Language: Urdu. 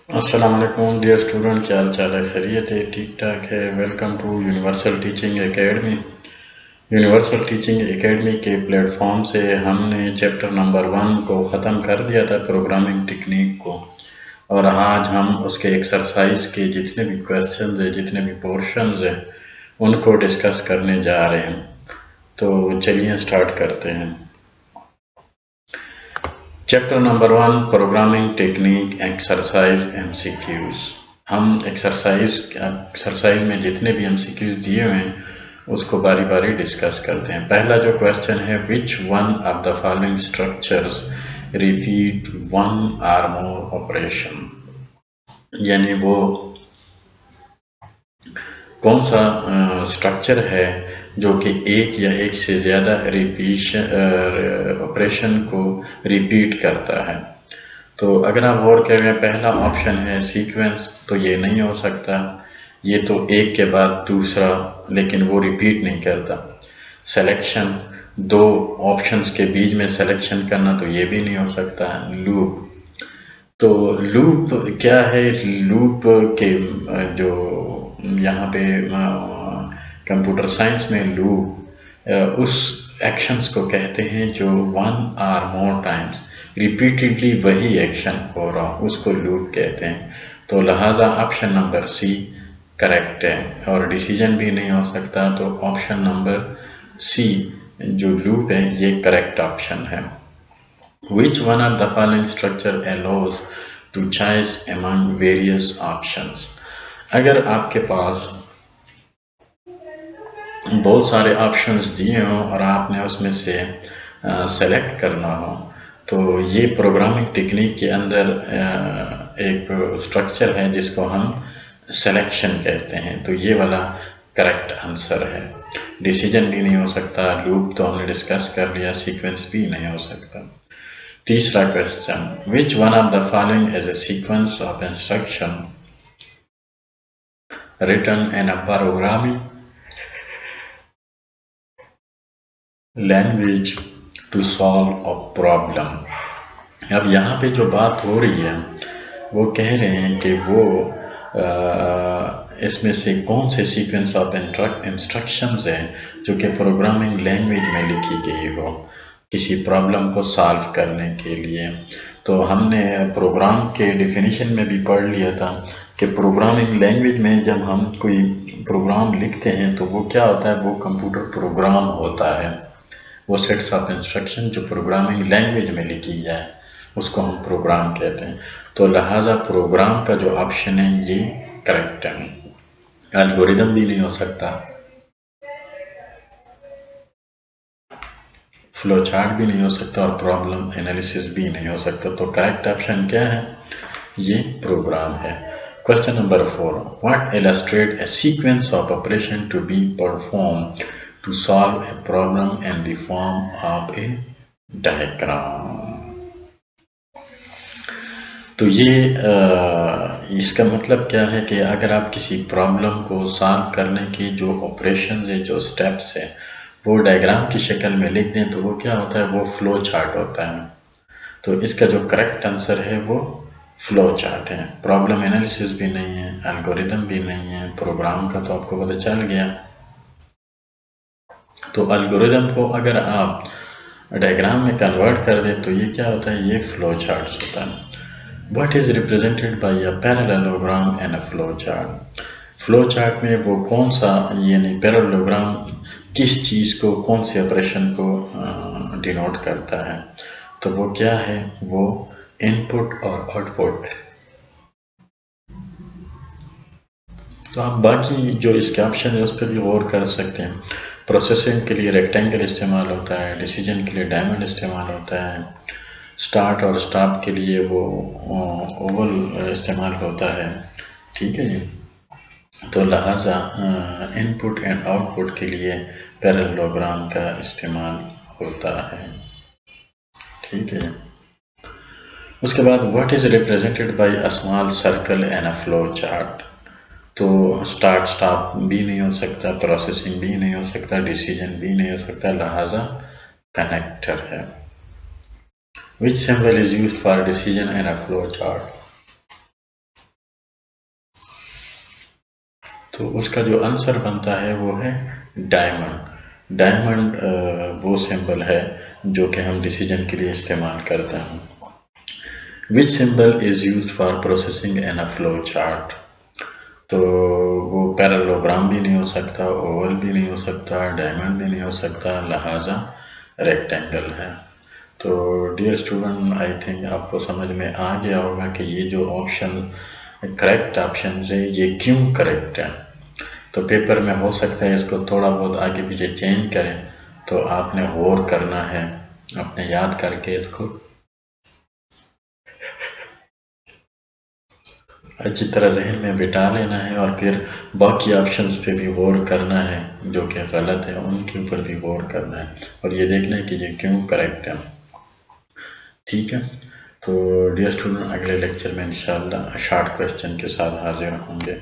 السلام علیکم ڈیئر اسٹوڈنٹ، کیا حال چال ہے؟ خیریت ہے؟ ٹھیک ٹھاک ہے؟ Welcome to universal teaching academy. Universal teaching academy کے پلیٹ فارم سے ہم نے چیپٹر نمبر 1 کو ختم کر دیا تھا، پروگرامنگ ٹیکنیک کو، اور آج ہم اس کے ایکسرسائز کے جتنے بھی کویسچنز ہیں، جتنے بھی پورشنز ہیں، ان کو ڈسکس کرنے جا رہے ہیں۔ تو چلیے اسٹارٹ کرتے ہیں۔ Chapter number 1 programming technique exercise MCQs۔ ہم ایکسرسائز میں جتنے بھی MCQs دیے ہوئے ہیں اس کو باری باری ڈسکس کرتے ہیں۔ پہلا جو کویسچن ہے، which one of the following structures repeat one or more operation، یعنی وہ کون سا اسٹرکچر ہے جو کہ ایک یا ایک سے زیادہ آپریشن کو ریپیٹ کرتا ہے۔ تو اگر آپ غور کریں، پہلا آپشن ہے سیکوینس، تو یہ نہیں ہو سکتا، یہ تو ایک کے بعد دوسرا، لیکن وہ ریپیٹ نہیں کرتا۔ سلیکشن، دو آپشنز کے بیچ میں سلیکشن کرنا، تو یہ بھی نہیں ہو سکتا۔ لوپ، تو لوپ کیا ہے؟ لوپ کے جو یہاں پہ کمپیوٹر سائنس میں لوپ اس ایکشنز کو کہتے ہیں جو 1 or more times ریپیٹیڈلی وہی ایکشن ہو رہا، اس کو لوپ کہتے ہیں۔ تو لہٰذا آپشن نمبر سی کریکٹ ہے، اور ڈیسیجن بھی نہیں ہو سکتا، تو آپشن نمبر سی جو لوپ ہے یہ کریکٹ آپشن ہے۔ Which one of the following structure allows to choose among various options؟ اگر آپ کے پاس بہت سارے آپشنز دیے ہوں اور آپ نے اس میں سے سلیکٹ کرنا ہو، تو یہ پروگرامنگ ٹیکنیک کے اندر ایک اسٹرکچر ہے جس کو ہم سلیکشن کہتے ہیں، تو یہ والا کریکٹ آنسر ہے۔ ڈیسیجن بھی نہیں ہو سکتا، لوپ تو ہم نے ڈسکس کر لیا، سیکوینس بھی نہیں ہو سکتا۔ تیسرا question, which one of the following is a sequence of instruction written in a programming language to solve a problem؟ اب یہاں پہ جو بات ہو رہی ہے وہ کہہ رہے ہیں کہ وہ اس میں سے کون سے سیکوینس آف انسٹرکشنز ہیں جو کہ پروگرامنگ لینگویج میں لکھی گئی ہو کسی پرابلم کو سالو کرنے کے لیے۔ تو ہم نے پروگرام کے ڈیفینیشن میں بھی پڑھ لیا تھا کہ پروگرامنگ لینگویج میں جب ہم کوئی پروگرام لکھتے ہیں تو وہ کیا ہوتا ہے؟ وہ کمپیوٹر پروگرام ہوتا ہے، وہ سیٹس آف انسٹرکشن جو پروگرامنگ لینگویج میں لکھی جائے اس کو ہم پروگرام کہتے ہیں۔ تو لہٰذا پروگرام کا جو آپشن ہے یہ کریکٹ ہے۔ الگوریدم بھی نہیں ہو سکتا، فلو چارٹ بھی نہیں ہو سکتا، اور پرابلم انالیسس بھی نہیں ہو سکتا، تو کریکٹ آپشن کیا ہے؟ یہ پروگرام ہے۔ Question number 4، what illustrate a sequence of operation to be performed to solve a problem in the form of a diagram؟ تو یہ اس کا مطلب کیا ہے کہ اگر آپ کسی پرابلم کو سالو کرنے کی جو آپریشنز ہیں، جو سٹیپس ہیں، وہ ڈائیگرام کی شکل میں لکھ دیں تو وہ کیا ہوتا ہے؟ وہ فلو چارٹ ہوتا ہے۔ تو اس کا جو کریکٹ آنسر ہے وہ فلو چارٹ ہے۔ پرابلم انالیسس بھی نہیں ہے، الگوریدم بھی نہیں ہے، پروگرام کا تو آپ کو پتہ چل گیا۔ تو الگوریدم کو اگر آپ ڈائیگرام میں کنورٹ کر دیں تو یہ کیا ہوتا ہے؟ یہ فلو چارٹس ہوتا ہے۔ What is represented by a parallelogram and a flow chart؟ Flow chart میں وہ کون سا، یعنی پیرالوگرام کس چیز کو، کون سی آپریشن کو ڈینوٹ کرتا ہے؟ تو وہ کیا ہے؟ وہ ان پٹ اور آؤٹ پٹ۔ تو آپ باقی جو اس کے آپشن ہے اس پہ بھی غور کر سکتے ہیں۔ پروسیسنگ کے لیے ریکٹینگل استعمال ہوتا ہے، ڈیسیجن کے لیے ڈائمنڈ استعمال ہوتا ہے، سٹارٹ اور سٹاپ کے لیے وہ اوول استعمال ہوتا ہے، ٹھیک ہے جی۔ تو لہٰذا ان پٹ اینڈ آؤٹ پٹ کے لیے پیرالوگرام کا استعمال ہوتا ہے، ٹھیک ہے۔ اس کے بعد what is represented by a small circle and a flow chart? تو سٹارٹ سٹاپ بھی نہیں ہو سکتا، پروسیسنگ بھی نہیں ہو سکتا، ڈیسیجن بھی نہیں ہو سکتا، لہٰذا کنیکٹر ہے۔ Which symbol is used for decision in a flow chart؟ تو اس کا جو آنسر بنتا ہے وہ ہے ڈائمنڈ. ڈائمنڈ وہ سمبل ہے جو کہ ہم ڈیسیجن کے لیے استعمال کرتے ہیں. Which symbol is used for processing in a flow chart. تو وہ پیرالوگرام بھی نہیں ہو سکتا، اوول بھی نہیں ہو سکتا، ڈائمنڈ بھی نہیں ہو سکتا، لہٰذا ریکٹینگل ہے. تو ڈیئر اسٹوڈنٹ، آئی تھنک آپ کو سمجھ میں آ گیا ہوگا کہ یہ جو آپشن کریکٹ آپشنز ہے یہ کیوں کریکٹ ہے. تو پیپر میں ہو سکتا ہے اس کو تھوڑا بہت آگے پیچھے چینج کریں، تو آپ نے غور کرنا ہے، اپنے یاد کر کے اس کو اچھی طرح ذہن میں بٹا لینا ہے، اور پھر باقی آپشنز پہ بھی غور کرنا ہے جو کہ غلط ہے ان کے اوپر بھی غور کرنا ہے، اور یہ دیکھنا ہے کہ یہ کیوں کریکٹ ہے. ٹھیک ہے. تو ڈیئر اسٹوڈنٹ، اگلے لیکچر میں انشاءاللہ شارٹ کویسچن کے ساتھ حاضر ہوں گے.